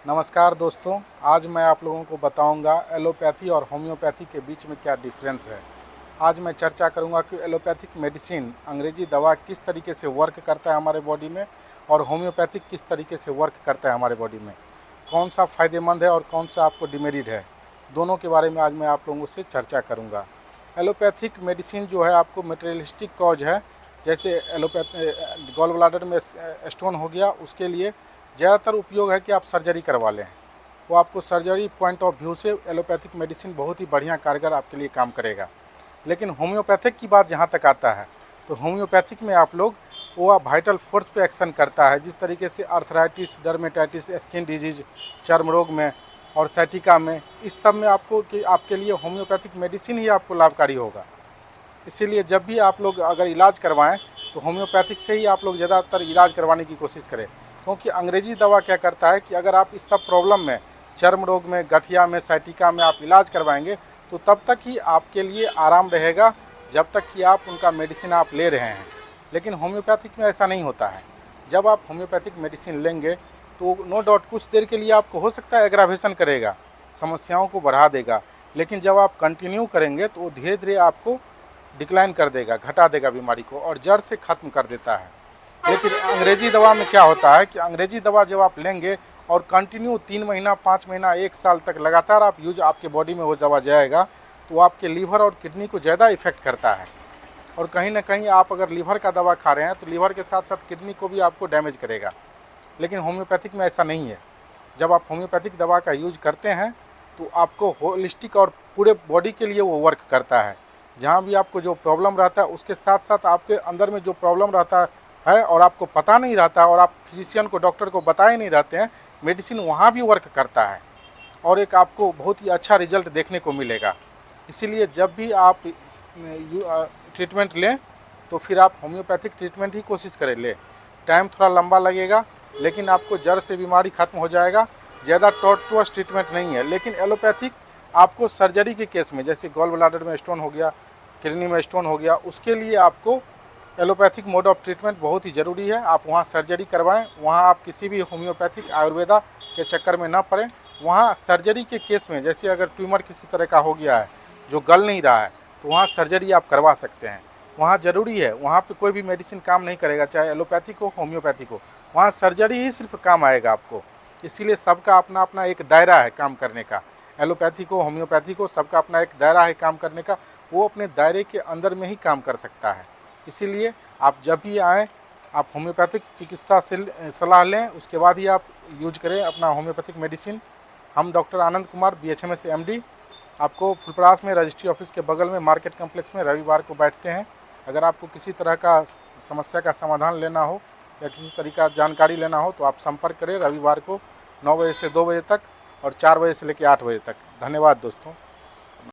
नमस्कार दोस्तों, आज मैं आप लोगों को बताऊंगा एलोपैथी और होम्योपैथी के बीच में क्या डिफरेंस है। आज मैं चर्चा करूंगा कि एलोपैथिक मेडिसिन अंग्रेजी दवा किस तरीके से वर्क करता है हमारे बॉडी में और होम्योपैथिक किस तरीके से वर्क करता है हमारे बॉडी में, कौन सा फ़ायदेमंद है और कौन सा आपको डिमेरिट है। दोनों के बारे में आज मैं आप लोगों से चर्चा करूँगा। एलोपैथिक मेडिसिन जो है आपको मटेरियलिस्टिक कॉज है, जैसे गॉल ब्लाडर में स्टोन हो गया, उसके लिए ज़्यादातर उपयोग है कि आप सर्जरी करवा लें। वो आपको सर्जरी पॉइंट ऑफ व्यू से एलोपैथिक मेडिसिन बहुत ही बढ़िया कारगर आपके लिए काम करेगा। लेकिन होम्योपैथिक की बात जहाँ तक आता है तो होम्योपैथिक में आप लोग वो वाइटल फोर्स पे एक्शन करता है, जिस तरीके से अर्थराइटिस, डर्मेटाइटिस, स्किन डिजीज, चर्म रोग में और साइटिका में, इस सब में आपको कि आपके लिए होम्योपैथिक मेडिसिन ही आपको लाभकारी होगा। इसीलिए जब भी आप लोग अगर इलाज करवाएं तो होम्योपैथिक से ही आप लोग ज़्यादातर इलाज करवाने की कोशिश करें, क्योंकि अंग्रेजी दवा क्या करता है कि अगर आप इस सब प्रॉब्लम में, चर्म रोग में, गठिया में, साइटिका में आप इलाज करवाएंगे तो तब तक ही आपके लिए आराम रहेगा, जब तक कि आप उनका मेडिसिन आप ले रहे हैं। लेकिन होम्योपैथिक में ऐसा नहीं होता है। जब आप होम्योपैथिक मेडिसिन लेंगे तो नो डाउट कुछ देर के लिए आपको हो सकता है एग्रावेशन करेगा, समस्याओं को बढ़ा देगा, लेकिन जब आप कंटिन्यू करेंगे तो वो धीरे धीरे आपको डिक्लाइन कर देगा, घटा देगा बीमारी को और जड़ से ख़त्म कर देता है। लेकिन अंग्रेजी दवा में क्या होता है कि अंग्रेजी दवा जब आप लेंगे और कंटिन्यू 3 महीना, 5 महीना, 1 साल तक लगातार आप यूज आपके बॉडी में वो दवा जाएगा तो आपके लीवर और किडनी को ज़्यादा इफेक्ट करता है। और कहीं ना कहीं आप अगर लीवर का दवा खा रहे हैं तो लीवर के साथ साथ किडनी को भी आपको डैमेज करेगा। लेकिन होम्योपैथिक में ऐसा नहीं है। जब आप होम्योपैथिक दवा का यूज करते हैं तो आपको होलिस्टिक और पूरे बॉडी के लिए वो वर्क करता है। जहाँ भी आपको जो प्रॉब्लम रहता है उसके साथ साथ आपके अंदर में जो प्रॉब्लम रहता है और आपको पता नहीं रहता और आप फिजिशियन को, डॉक्टर को बताए नहीं रहते हैं, मेडिसिन वहाँ भी वर्क करता है और एक आपको बहुत ही अच्छा रिजल्ट देखने को मिलेगा। इसीलिए जब भी आप ट्रीटमेंट लें तो फिर आप होम्योपैथिक ट्रीटमेंट ही कोशिश करें ले। टाइम थोड़ा लंबा लगेगा लेकिन आपको जड़ से बीमारी खत्म हो जाएगा। ज़्यादा टॉर्चुअस ट्रीटमेंट नहीं है। लेकिन एलोपैथिक आपको सर्जरी के केस में, जैसे गॉल ब्लाडर में स्टोन हो गया, किडनी में स्टोन हो गया, उसके लिए आपको एलोपैथिक मोड ऑफ ट्रीटमेंट बहुत ही ज़रूरी है। आप वहाँ सर्जरी करवाएं, वहाँ आप किसी भी होम्योपैथिक आयुर्वेदा के चक्कर में ना पड़ें। वहाँ सर्जरी के केस में, जैसे अगर ट्यूमर किसी तरह का हो गया है जो गल नहीं रहा है तो वहाँ सर्जरी आप करवा सकते हैं। वहाँ ज़रूरी है, वहाँ पे कोई भी मेडिसिन काम नहीं करेगा, चाहे एलोपैथिक हो, होम्योपैथिक हो, वहाँ सर्जरी ही सिर्फ काम आएगा आपको। इसीलिए सबका अपना अपना एक दायरा है काम करने का। एलोपैथिक हो, होम्योपैथिक हो, सबका अपना एक दायरा है काम करने का। वो अपने दायरे के अंदर में ही काम कर सकता है। इसीलिए आप जब भी आएँ आप होम्योपैथिक चिकित्सा से सलाह लें, उसके बाद ही आप यूज करें अपना होम्योपैथिक मेडिसिन। हम doctor Anand Kumar, BHMS MD, आपको फुलपरास में रजिस्ट्री ऑफिस के बगल में मार्केट कम्प्लेक्स में रविवार को बैठते हैं। अगर आपको किसी तरह का समस्या का समाधान लेना हो या किसी तरीका जानकारी लेना हो तो आप संपर्क करें रविवार को 9 बजे से 2 बजे तक और 4 बजे से लेकर 8 बजे तक। धन्यवाद दोस्तों।